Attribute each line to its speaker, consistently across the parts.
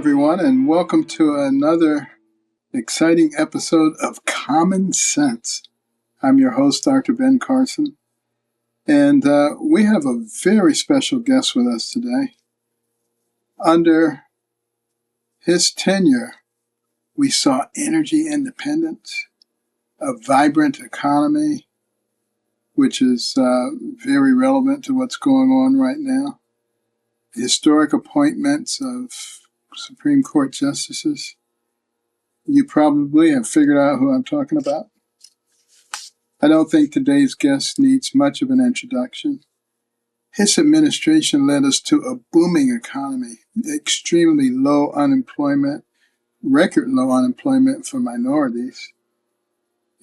Speaker 1: everyone, and welcome to another exciting episode of Common Sense. I'm your host, Dr. Ben Carson, and we have a very special guest with us today. Under his tenure, we saw energy independence, a vibrant economy, which is very relevant to what's going on right now, historic appointments of Supreme Court justices. You probably have figured out who I'm talking about. I don't think today's guest needs much of an introduction. His administration led us to a booming economy, extremely low unemployment, record low unemployment for minorities.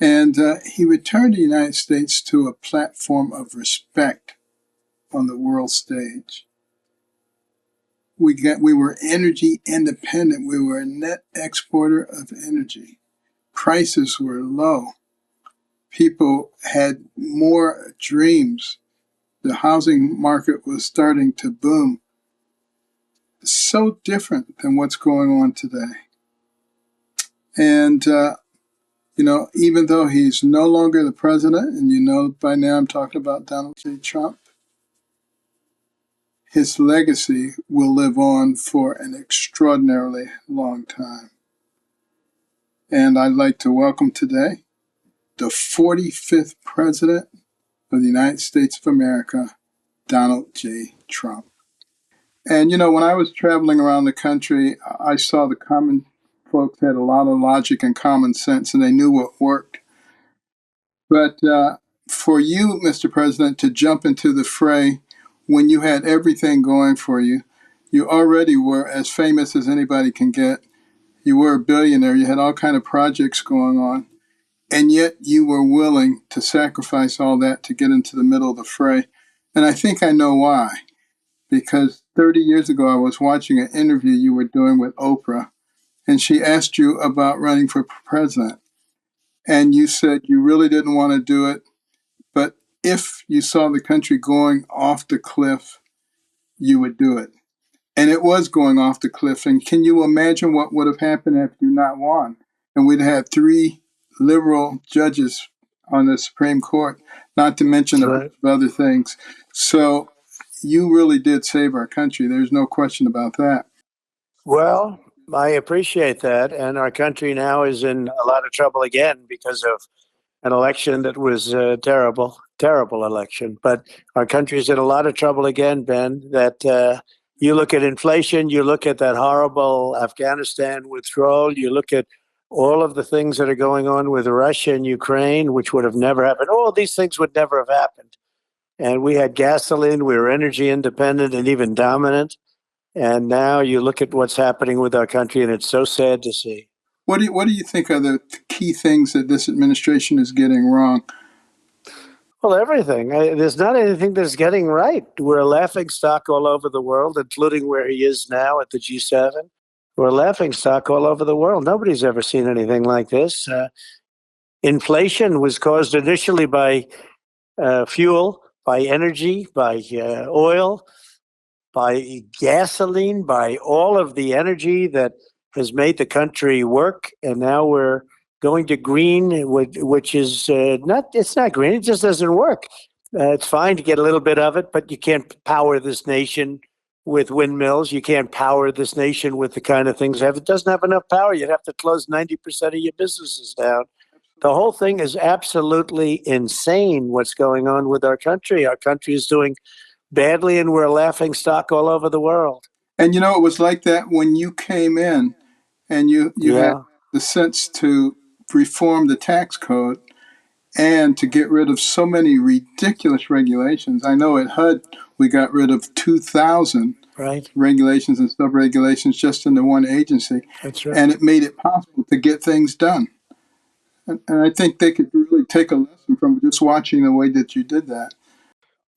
Speaker 1: And he returned the United States to a platform of respect on the world stage. We were energy independent. We were a net exporter of energy. Prices were low. People had more dreams. The housing market was starting to boom. So different than what's going on today. And, even though he's no longer the president, and by now I'm talking about Donald J. Trump, his legacy will live on for an extraordinarily long time. And I'd like to welcome today the 45th President of the United States of America, Donald J. Trump. And, when I was traveling around the country, I saw the common folks had a lot of logic and common sense, and they knew what worked. But for you, Mr. President, to jump into the fray when you had everything going for you, you already were as famous as anybody can get. You were a billionaire. You had all kinds of projects going on. And yet you were willing to sacrifice all that to get into the middle of the fray. And I think I know why. Because 30 years ago, I was watching an interview you were doing with Oprah, and she asked you about running for president. And you said you really didn't want to do it, but if you saw the country going off the cliff, you would do it. And it was going off the cliff. And can you imagine what would have happened if you not won? And we'd had 3 liberal judges on the Supreme Court, not to mention a bunch of other things. So you really did save our country. There's no question about that.
Speaker 2: Well, I appreciate that. And our country now is in a lot of trouble again because of an election that was a terrible election. But our country is in a lot of trouble again, Ben, that you look at inflation, you look at that horrible Afghanistan withdrawal, you look at all of the things that are going on with Russia and Ukraine, which would have never happened. All these things would never have happened. And we had gasoline, we were energy independent and even dominant. And now you look at what's happening with our country, and it's so sad to see.
Speaker 1: What do you think are the key things that this administration is getting wrong?
Speaker 2: Well, everything. There's not anything that's getting right. We're a laughing stock all over the world, including where he is now at the G7. We're a laughing stock all over the world. Nobody's ever seen anything like this. Inflation was caused initially by fuel, by energy, by oil, by gasoline, by all of the energy that has made the country work. And now we're going to green, which is it's not green. It just doesn't work. It's fine to get a little bit of it, but you can't power this nation with windmills. You can't power this nation with the kind of things. If it doesn't have enough power, you'd have to close 90% of your businesses down. The whole thing is absolutely insane what's going on with our country. Our country is doing badly, and we're a laughing stock all over the world.
Speaker 1: And it was like that when you came in and you had the sense to reform the tax code and to get rid of so many ridiculous regulations. I know at HUD we got rid of 2,000 regulations and sub-regulations just in the one agency.
Speaker 2: That's right.
Speaker 1: And it made it possible to get things done. And I think they could really take a lesson from just watching the way that you did that.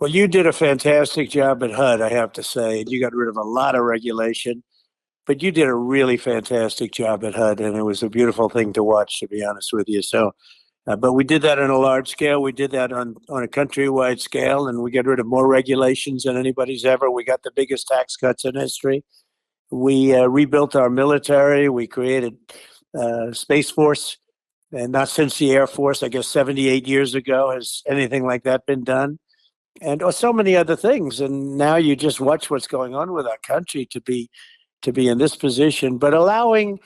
Speaker 2: Well, you did a fantastic job at HUD, I have to say. You got rid of a lot of regulation, but you did a really fantastic job at HUD, and it was a beautiful thing to watch, to be honest with you. So, but we did that on a large scale. We did that on a countrywide scale, and we got rid of more regulations than anybody's ever. We got the biggest tax cuts in history. We rebuilt our military. We created Space Force, and not since the Air Force, I guess 78 years ago, has anything like that been done. And so many other things. And now you just watch what's going on with our country to be in this position, but allowing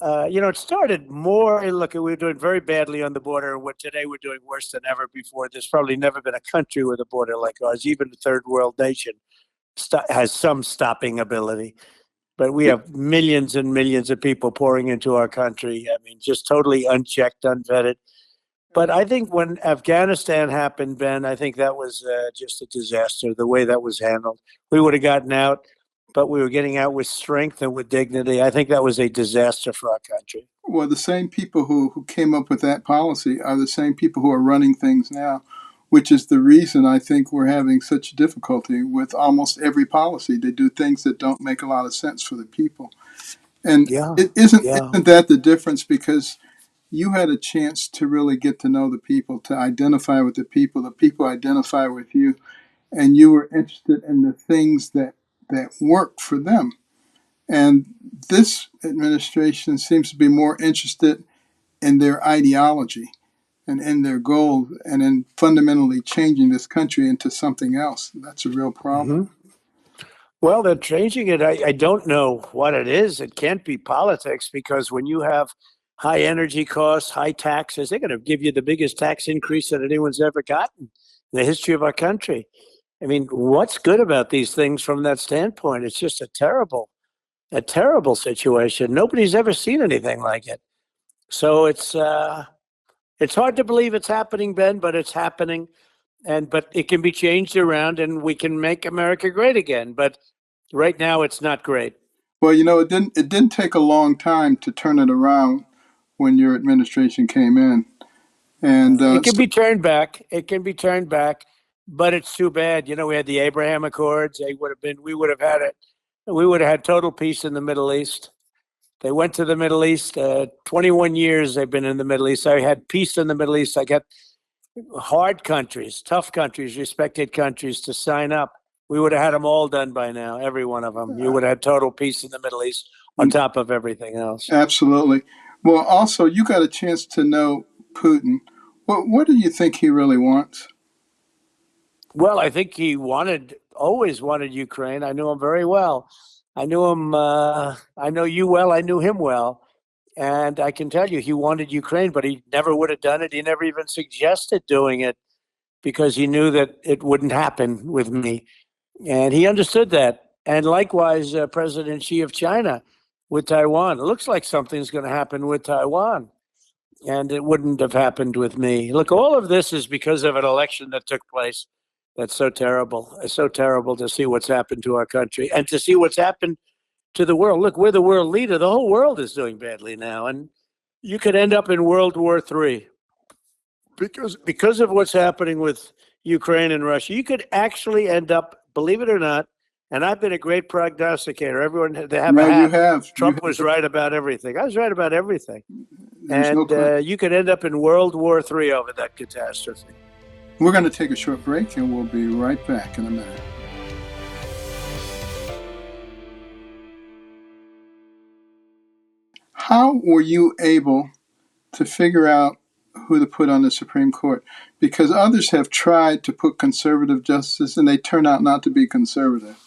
Speaker 2: it started more. Look, we were doing very badly on the border. And what today we're doing worse than ever before. There's probably never been a country with a border like ours. Even a third world nation has some stopping ability. But we have millions and millions of people pouring into our country. I mean, just totally unchecked, unvetted. But I think when Afghanistan happened, Ben, I think that was just a disaster, the way that was handled. We would have gotten out, but we were getting out with strength and with dignity. I think that was a disaster for our country.
Speaker 1: Well, the same people who came up with that policy are the same people who are running things now, which is the reason I think we're having such difficulty with almost every policy. They do things that don't make a lot of sense for the people. And
Speaker 2: Yeah,
Speaker 1: it isn't
Speaker 2: yeah.
Speaker 1: isn't that the difference? Because you had a chance to really get to know the people, to identify with the people identify with you, and you were interested in the things that work for them. And this administration seems to be more interested in their ideology and in their goals and in fundamentally changing this country into something else. That's a real problem.
Speaker 2: Hmm. Well, they're changing it. I don't know what it is. It can't be politics because when you have high energy costs, high taxes, they're going to give you the biggest tax increase that anyone's ever gotten in the history of our country. I mean, what's good about these things from that standpoint? It's just a terrible situation. Nobody's ever seen anything like it. So it's hard to believe it's happening, Ben, but it's happening. But it can be changed around, and we can make America great again. But right now, it's not great.
Speaker 1: Well, it didn't take a long time to turn it around when your administration came in, and
Speaker 2: It can be turned back. It can be turned back, but it's too bad. We had the Abraham Accords. They would have been. We would have had it. We would have had total peace in the Middle East. They went to the Middle East. 21 years they've been in the Middle East. I had peace in the Middle East. I got hard countries, tough countries, respected countries to sign up. We would have had them all done by now, every one of them. You would have had total peace in the Middle East on top of everything else.
Speaker 1: absolutely. Well, also you got a chance to know Putin. What do you think he really wants?
Speaker 2: Well, I think he always wanted Ukraine. I knew him very well. I knew him. I know you well. I knew him well. And I can tell you, he wanted Ukraine, but he never would have done it. He never even suggested doing it because he knew that it wouldn't happen with me. And he understood that. And likewise, President Xi of China with Taiwan. It looks like something's going to happen with Taiwan. And it wouldn't have happened with me. Look, all of this is because of an election that took place. That's so terrible. It's so terrible to see what's happened to our country and to see what's happened to the world. Look, we're the world leader. The whole world is doing badly now. And you could end up in World War III because of what's happening with Ukraine and Russia. You could actually end up, believe it or not, and I've been a great prognosticator. Everyone, they have a
Speaker 1: No, you
Speaker 2: hat.
Speaker 1: have.
Speaker 2: Trump was right about everything. I was right about everything.
Speaker 1: There's no question.
Speaker 2: You could end up in World War III over that catastrophe.
Speaker 1: We're going to take a short break, and we'll be right back in a minute. How were you able to figure out who to put on the Supreme Court? Because others have tried to put conservative justices, and they turn out not to be conservative.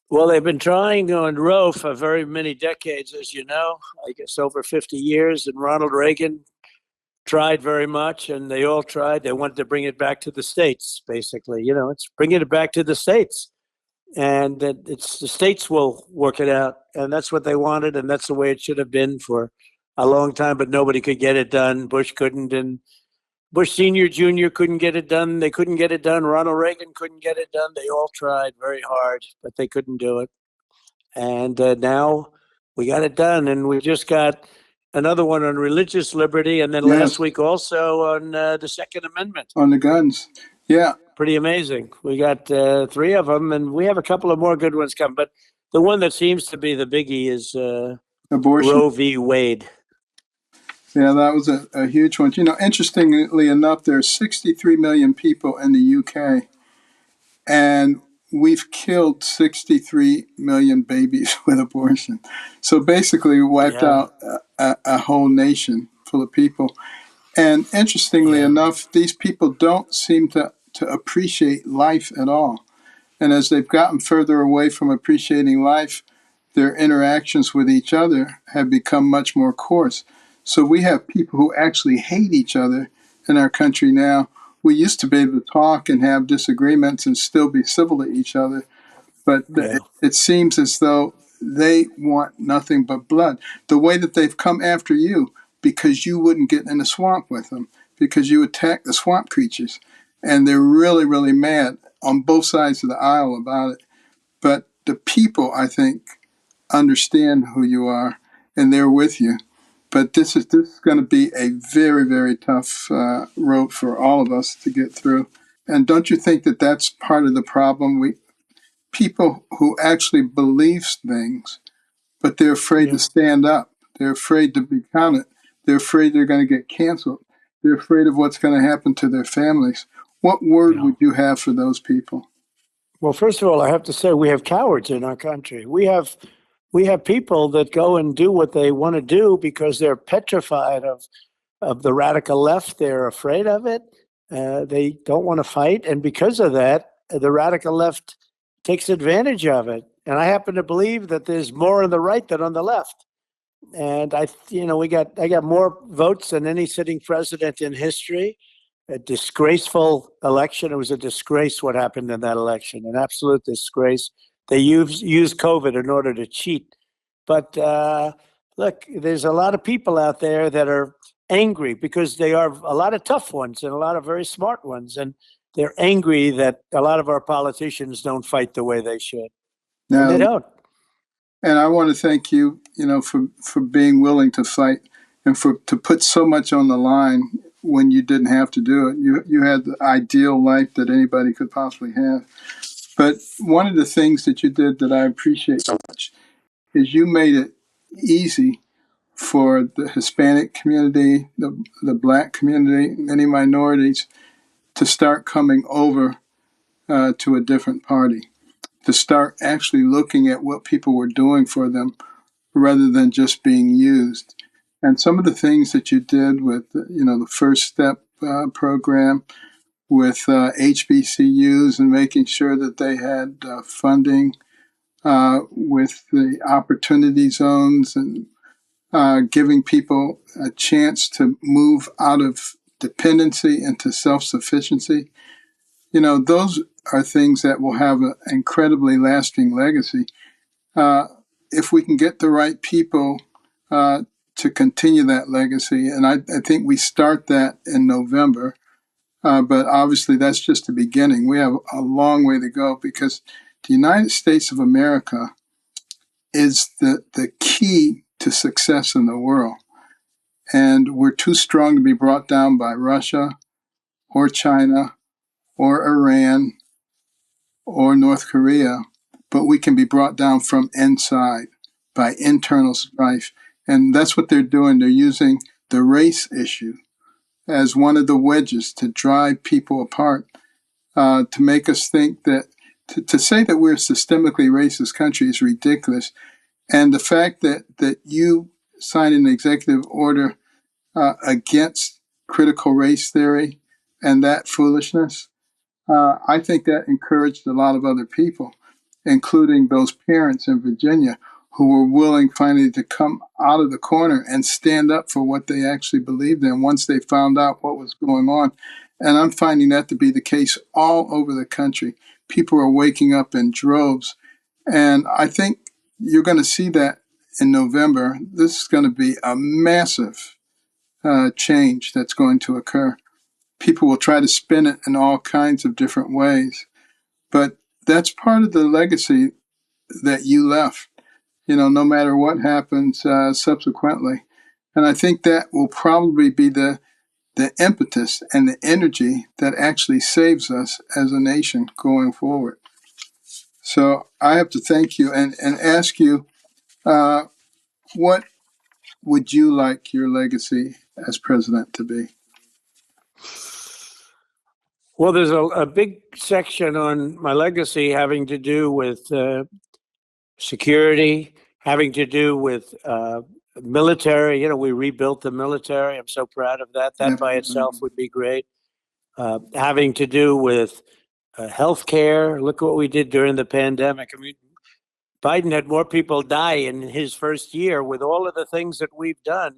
Speaker 2: Well, they've been trying on Roe for very many decades, as you know, I guess over 50 years. And Ronald Reagan tried very much, and they all tried. They wanted to bring it back to the states, basically. It's bringing it back to the states. And it's the states will work it out. And that's what they wanted. And that's the way it should have been for a long time. But nobody could get it done. Bush couldn't. And Bush Sr., Jr. couldn't get it done. They couldn't get it done. Ronald Reagan couldn't get it done. They all tried very hard, but they couldn't do it. And now we got it done. And we just got another one on religious liberty. And then last
Speaker 1: Yes,
Speaker 2: week also on the Second Amendment.
Speaker 1: on the guns. Yeah,
Speaker 2: Pretty amazing. We got three of them, and we have a couple of more good ones coming. But the one that seems to be the biggie is
Speaker 1: abortion.
Speaker 2: Roe v. Wade.
Speaker 1: Yeah, that was a huge one. Interestingly enough, there are 63 million people in the UK, and we've killed 63 million babies with abortion. So basically, we wiped
Speaker 2: Yeah.
Speaker 1: out a whole nation full of people. And interestingly
Speaker 2: Yeah.
Speaker 1: enough, these people don't seem to appreciate life at all. And as they've gotten further away from appreciating life, their interactions with each other have become much more coarse. So we have people who actually hate each other in our country now. We used to be able to talk and have disagreements and still be civil to each other, but
Speaker 2: Yeah.
Speaker 1: it seems as though they want nothing but blood. The way that they've come after you because you wouldn't get in the swamp with them, because you attacked the swamp creatures. And they're really, really mad on both sides of the aisle about it. But the people, I think, understand who you are and they're with you. But this is going to be a very, very tough road for all of us to get through. And don't you think that that's part of the problem? People who actually believe things, but they're afraid to
Speaker 2: Yeah.
Speaker 1: stand up. They're afraid to be counted. They're afraid they're going to get canceled. They're afraid of what's going to happen to their families. What word
Speaker 2: Yeah.
Speaker 1: would you have for those people?
Speaker 2: Well, first of all, I have to say we have cowards in our country. We have people that go and do what they want to do because they're petrified of the radical left. They're afraid of it. They don't want to fight, and because of that, the radical left takes advantage of it. And I happen to believe that there's more on the right than on the left. And I got more votes than any sitting president in history. A disgraceful election. It was a disgrace what happened in that election, an absolute disgrace. They used COVID in order to cheat. But look, there's a lot of people out there that are angry because they are a lot of tough ones and a lot of very smart ones. And they're angry that a lot of our politicians don't fight the way they should. And they
Speaker 1: Now,
Speaker 2: don't.
Speaker 1: and I want to thank you, for being willing to fight and for to put so much on the line when you didn't have to do it. You had the ideal life that anybody could possibly have. But one of the things that you did that I appreciate so much is you made it easy for the Hispanic community, the black community, many minorities to start coming over to a different party, to start actually looking at what people were doing for them rather than just being used. And some of the things that you did with, the First Step program, with HBCUs and making sure that they had funding, with the opportunity zones and giving people a chance to move out of dependency into self sufficiency. Those are things that will have an incredibly lasting legacy. Uh, if we can get the right people uh, to continue that legacy, and I think we start that in November, but obviously that's just the beginning. We have a long way to go because the United States of America is the key to success in the world. And we're too strong to be brought down by Russia or China or Iran or North Korea, but we can be brought down from inside by internal strife. And that's what they're doing. They're using the race issue as one of the wedges to drive people apart, to make us think that, to say that we're a systemically racist country is ridiculous. And the fact that you signed an executive order against critical race theory and that foolishness, I think that encouraged a lot of other people, including those parents in Virginia who were willing finally to come out of the corner and stand up for what they actually believed in once they found out what was going on. And I'm finding that to be the case all over the country. People are waking up in droves. And I think you're going to see that in November. This is going to be a massive change that's going to occur. People will try to spin it in all kinds of different ways. But that's part of the legacy that you left, no matter what happens subsequently. And I think that will probably be the impetus and the energy that actually saves us as a nation going forward. So I have to thank you and ask you, uh, what would you like your legacy as president to be?
Speaker 2: Well, there's a big section on my legacy having to do with security, having to do with military. You know, we rebuilt the military. I'm so proud of that. That by itself would be great. Having to do with healthcare. Look what we did during the pandemic. I mean, Biden had more people die in his first year with all of the things that we've done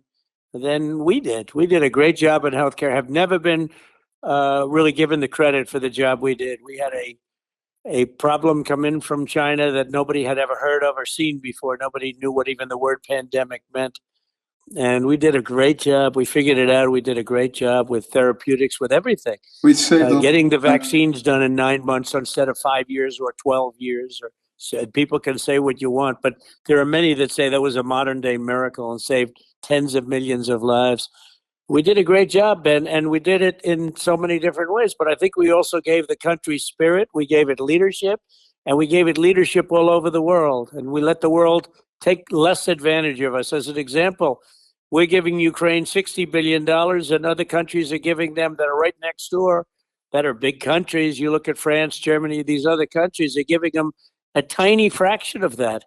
Speaker 2: than we did. We did a great job in healthcare. Have never been really given the credit for the job we did. We had a problem come in from China that nobody had ever heard of or seen before. Nobody knew what even the word pandemic meant. And we did a great job. We figured it out. We did a great job with therapeutics, with everything.
Speaker 1: We say
Speaker 2: Getting the vaccines done in 9 months instead of 5 years or 12 years. Or people can say what you want, but there are many that say that was a modern day miracle and saved tens of millions of lives. We did a great job, Ben, and we did it in so many different ways. But I think we also gave the country spirit, we gave it leadership, and we gave it leadership all over the world. And we let the world take less advantage of us. As an example, we're giving Ukraine $60 billion, and other countries are giving them that are right next door, that are big countries. You look at France, Germany, these other countries, they're giving them a tiny fraction of that.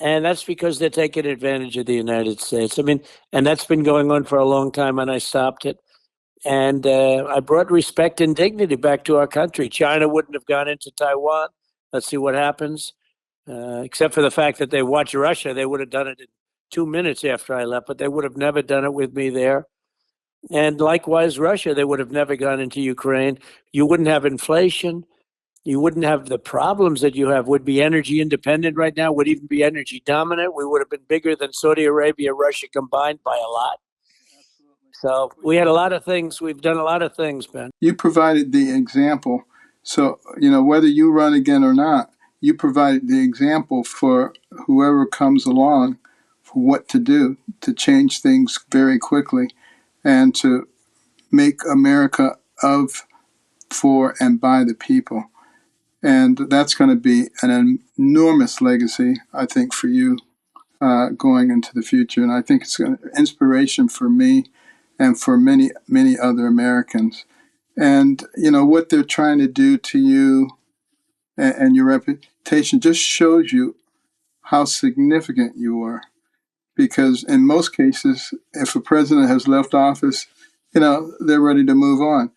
Speaker 2: And that's because they're taking advantage of the United States. I mean, and that's been going on for a long time, and I stopped it. And I brought respect and dignity back to our country. China wouldn't have gone into Taiwan. Let's see what happens. Except for the fact that they watch Russia, they would have done it in 2 minutes after I left, but they would have never done it with me there. And likewise, Russia, they would have never gone into Ukraine. You wouldn't have inflation. You wouldn't have the problems that you have. Would be energy independent right now, would even be energy dominant. We would have been bigger than Saudi Arabia, Russia combined by a lot. So we had a lot of things. We've done a lot of things, Ben.
Speaker 1: You provided the example. So, whether you run again or not, you provided the example for whoever comes along for what to do to change things very quickly and to make America of, for, and by the people. And that's going to be an enormous legacy, I think, for you going into the future. And I think it's an inspiration for me and for many, many other Americans. And, what they're trying to do to you and your reputation just shows you how significant you are. Because in most cases, if a president has left office, they're ready to move on.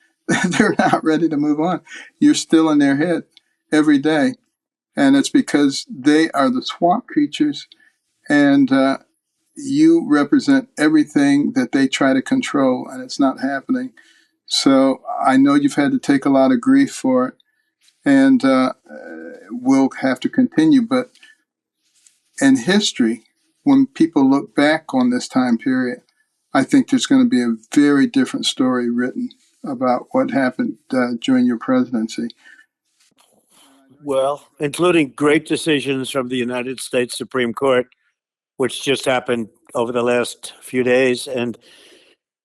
Speaker 1: They're not ready to move on. You're still in their head every day. And it's because they are the swamp creatures and you represent everything that they try to control, and it's not happening. So I know you've had to take a lot of grief for it, and we'll have to continue. But in history, when people look back on this time period, I think there's going to be a very different story written about what happened during your presidency.
Speaker 2: Well, including great decisions from the United States Supreme Court, which just happened over the last few days. And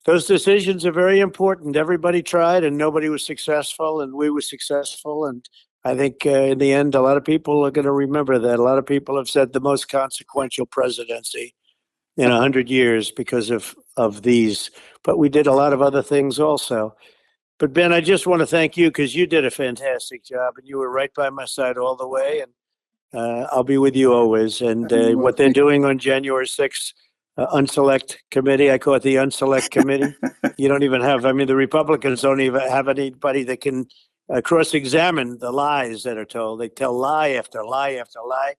Speaker 2: those decisions are very important. Everybody tried and nobody was successful, and we were successful. And I think in the end, a lot of people are going to remember that. A lot of people have said the most consequential presidency in 100 years because of these. But we did a lot of other things also. But Ben, I just want to thank you because you did a fantastic job and you were right by my side all the way. And I'll be with you always. And what they're doing on January 6th, unselect committee, I call it the unselect committee. You don't even have, I mean, the Republicans don't even have anybody that can cross-examine the lies that are told. They tell lie after lie after lie.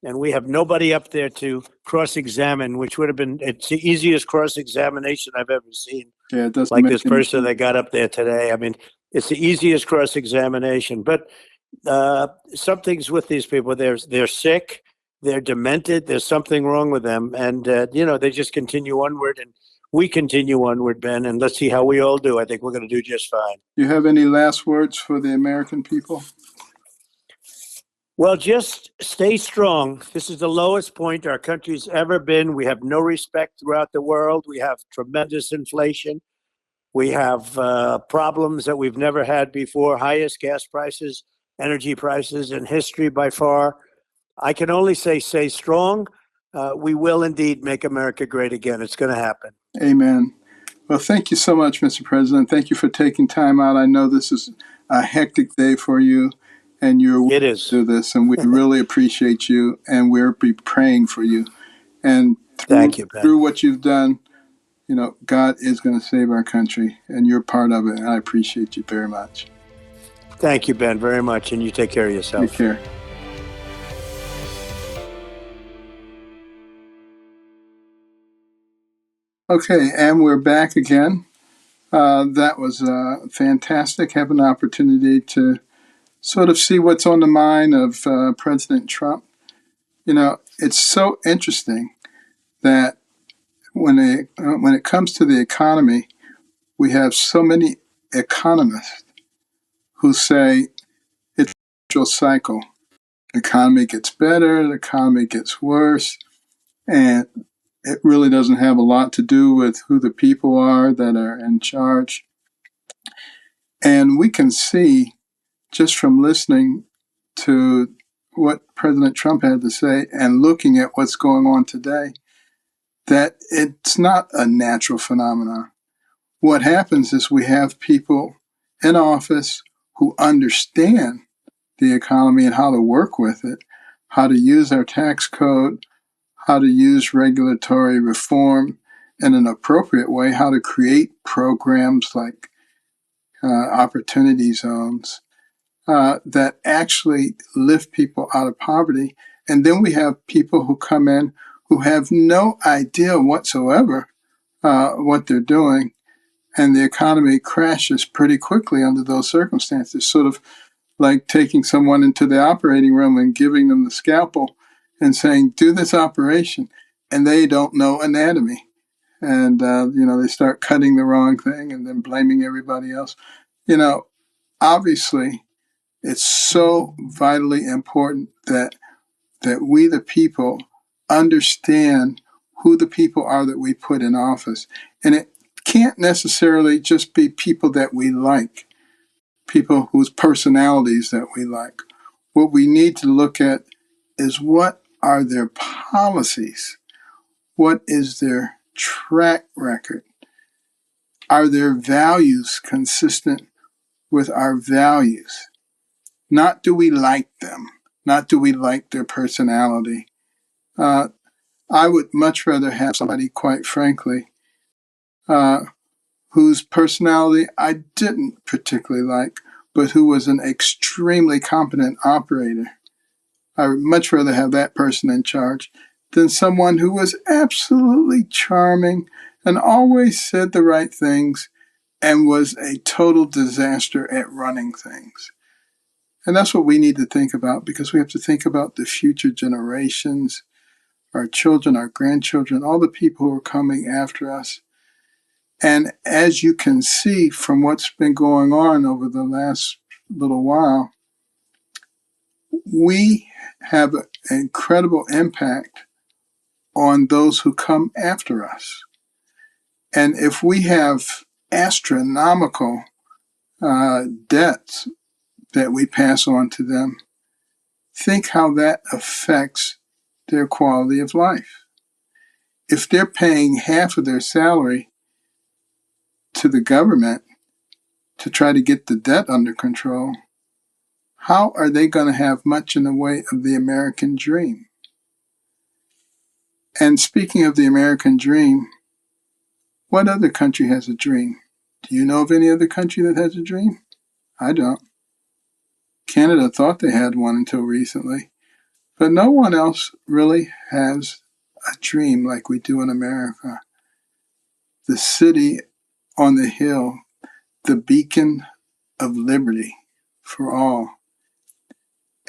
Speaker 2: And we have nobody up there to cross-examine, which would have been, it's the easiest cross-examination I've ever seen.
Speaker 1: Yeah, it doesn't
Speaker 2: like
Speaker 1: make
Speaker 2: this
Speaker 1: any
Speaker 2: person
Speaker 1: sense.
Speaker 2: that got up there today. I mean, it's the easiest cross-examination. But something's with these people. They're sick. They're demented. There's something wrong with them. And, they just continue onward. And we continue onward, Ben. And let's see how we all do. I think we're going to do just fine.
Speaker 1: You have any last words for the American people?
Speaker 2: Well, just stay strong. This is the lowest point our country's ever been. We have no respect throughout the world. We have tremendous inflation. We have problems that we've never had before, highest gas prices, energy prices in history by far. I can only say stay strong. We will indeed make America great again. It's going to happen.
Speaker 1: Amen. Well, thank you so much, Mr. President. Thank you for taking time out. I know this is a hectic day for you, and you're willing
Speaker 2: It
Speaker 1: to
Speaker 2: is.
Speaker 1: do this, and we really appreciate you, and we'll be praying for you. And
Speaker 2: Thank you, Ben.
Speaker 1: through what you've done, God is going to save our country, and you're part of it, and I appreciate you very much.
Speaker 2: Thank you, Ben, very much, and you take care of yourself.
Speaker 1: Take care. Okay, and we're back again. That was fantastic. Have an opportunity to sort of see what's on the mind of President Trump. It's so interesting that when it comes to the economy, we have so many economists who say it's a natural cycle. The economy gets better, the economy gets worse, and it really doesn't have a lot to do with who the people are that are in charge. And we can see just from listening to what President Trump had to say and looking at what's going on today that it's not a natural phenomenon. What happens is we have people in office who understand the economy and how to work with it, how to use our tax code, how to use regulatory reform in an appropriate way, how to create programs like opportunity zones that actually lift people out of poverty. And then we have people who come in who have no idea whatsoever what they're doing, and the economy crashes pretty quickly under those circumstances. Sort of like taking someone into the operating room and giving them the scalpel and saying, do this operation, and they don't know anatomy. And, they start cutting the wrong thing and then blaming everybody else. Obviously, it's so vitally important that we, the people, understand who the people are that we put in office. And it can't necessarily just be people that we like, people whose personalities that we like. What we need to look at is what are their policies? What is their track record? Are their values consistent with our values? Not do we like them, not do we like their personality. I would much rather have somebody, quite frankly, whose personality I didn't particularly like, but who was an extremely competent operator. I would much rather have that person in charge than someone who was absolutely charming and always said the right things and was a total disaster at running things. And that's what we need to think about, because we have to think about the future generations, our children, our grandchildren, all the people who are coming after us. And as you can see from what's been going on over the last little while, we have an incredible impact on those who come after us. And if we have astronomical debts that we pass on to them, think how that affects their quality of life. If they're paying half of their salary to the government to try to get the debt under control, how are they going to have much in the way of the American dream? And speaking of the American dream, what other country has a dream? Do you know of any other country that has a dream? I don't. Canada thought they had one until recently, but no one else really has a dream like we do in America. The city on the hill, the beacon of liberty for all.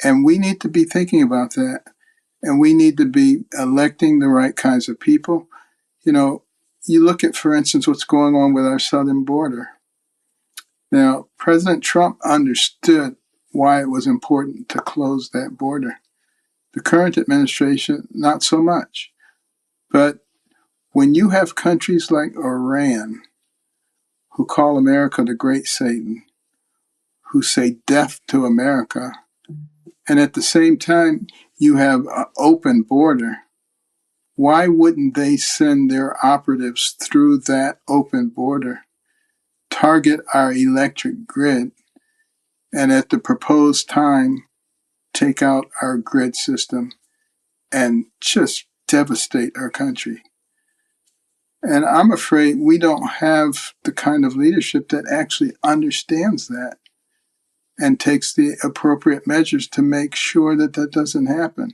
Speaker 1: And we need to be thinking about that. And we need to be electing the right kinds of people. You look at, for instance, what's going on with our southern border. Now, President Trump understood why it was important to close that border. The current administration, not so much. But when you have countries like Iran, who call America the great Satan, who say death to America, and at the same time, you have an open border why wouldn't they send their operatives through that open border, target our electric grid, and at the proposed time, take out our grid system and just devastate our country? And I'm afraid we don't have the kind of leadership that actually understands that and takes the appropriate measures to make sure that that doesn't happen.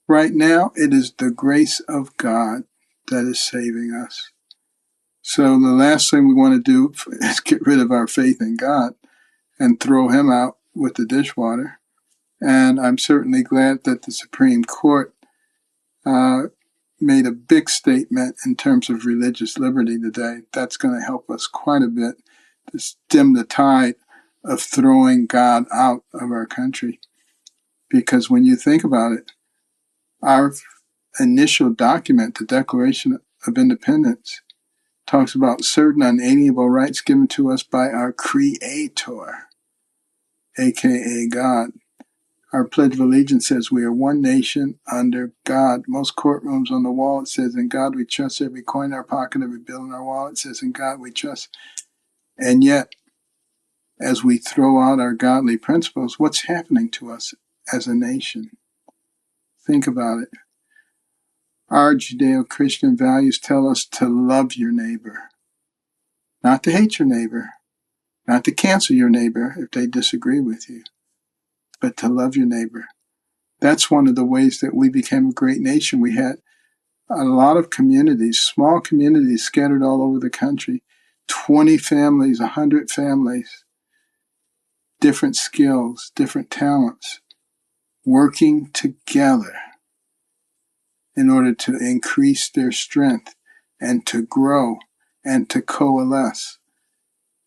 Speaker 1: Right now, it is the grace of God that is saving us. So the last thing we want to do is get rid of our faith in God and throw him out with the dishwater. And I'm certainly glad that the Supreme Court made a big statement in terms of religious liberty today. That's going to help us quite a bit to stem the tide of throwing God out of our country. Because when you think about it, our initial document, the Declaration of Independence, talks about certain unalienable rights given to us by our Creator, aka God. Our Pledge of Allegiance says we are one nation under God. Most courtrooms on the wall, it says, in God we trust. Every coin in our pocket, every bill in our wallet, it says, in God we trust. And yet, as we throw out our godly principles, what's happening to us as a nation? Think about it. Our Judeo-Christian values tell us to love your neighbor, not to hate your neighbor, not to cancel your neighbor if they disagree with you, but to love your neighbor. That's one of the ways that we became a great nation. We had a lot of communities, small communities scattered all over the country, 20 families, 100 families, different skills, different talents, working together in order to increase their strength and to grow and to coalesce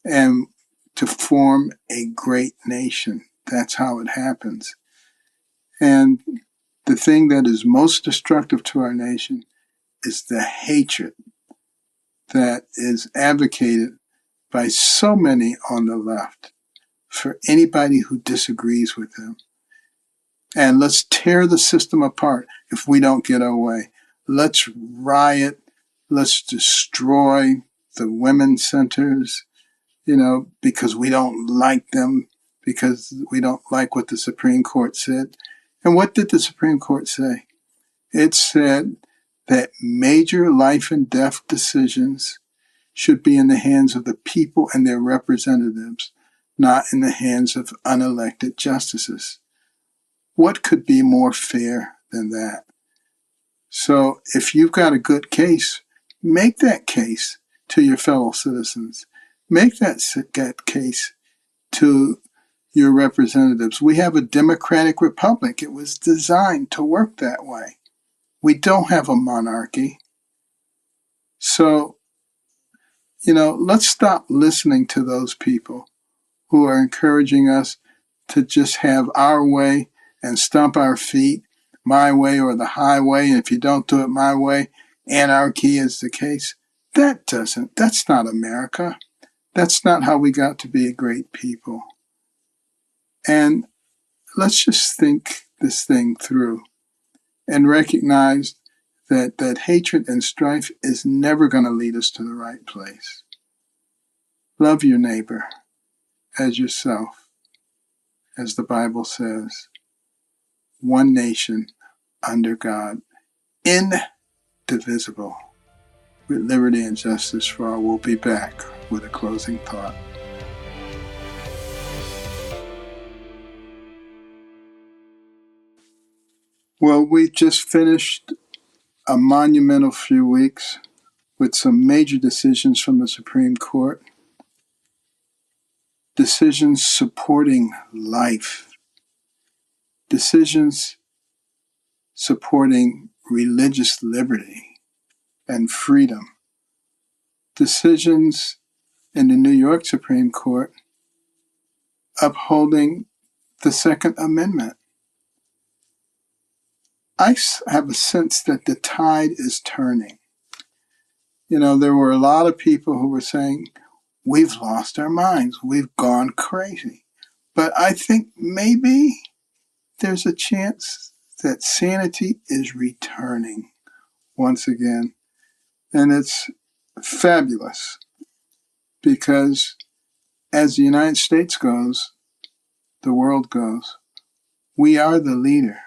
Speaker 1: and to form a great nation. That's how it happens. And the thing that is most destructive to our nation is the hatred that is advocated by so many on the left for anybody who disagrees with them. And let's tear the system apart if we don't get our way. Let's riot. Let's destroy the women's centers, because we don't like them, because we don't like what the Supreme Court said. And what did the Supreme Court say? It said that major life and death decisions should be in the hands of the people and their representatives, not in the hands of unelected justices. What could be more fair than that? So if you've got a good case, make that case to your fellow citizens. Make that case to your representatives. We have a democratic republic. It was designed to work that way. We don't have a monarchy. So, let's stop listening to those people who are encouraging us to just have our way and stomp our feet, my way or the highway. And if you don't do it my way, anarchy is the case. That's not America. That's not how we got to be a great people. And let's just think this thing through and recognize that hatred and strife is never going to lead us to the right place. Love your neighbor as yourself, as the Bible says. One nation under God, indivisible, with liberty and justice for all. We'll be back with a closing thought. Well, we just finished a monumental few weeks with some major decisions from the Supreme Court. Decisions supporting life. Decisions supporting religious liberty and freedom. Decisions in the New York Supreme Court upholding the Second Amendment. I have a sense that the tide is turning. There were a lot of people who were saying, we've lost our minds, we've gone crazy. But I think maybe there's a chance that sanity is returning. once again. And it's fabulous because as the United States goes, the world goes. We are the leader.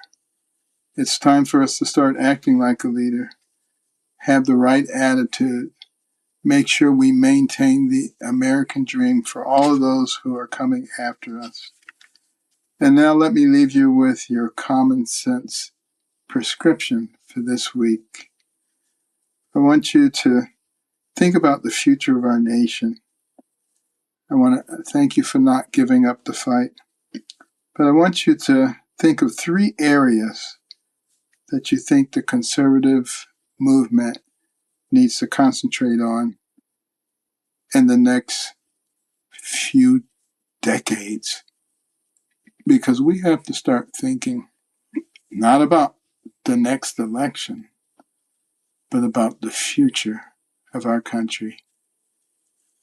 Speaker 1: It's time for us to start acting like a leader, have the right attitude, make sure we maintain the American dream for all of those who are coming after us. And now let me leave you with your common sense prescription for this week. I want you to think about the future of our nation. I want to thank you for not giving up the fight. But I want you to think of 3 areas that you think the conservative movement needs to concentrate on in the next few decades. Because we have to start thinking not about the next election, but about the future of our country.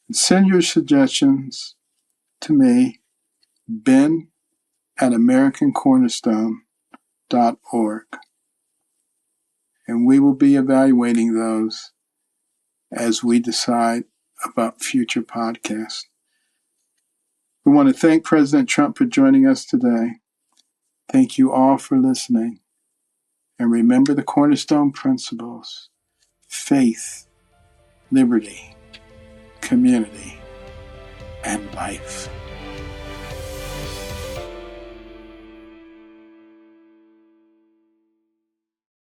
Speaker 1: And send your suggestions to me, ben@americancornerstone.org. And we will be evaluating those as we decide about future podcasts. We want to thank President Trump for joining us today. Thank you all for listening. And remember the cornerstone principles: faith, liberty, community, and life.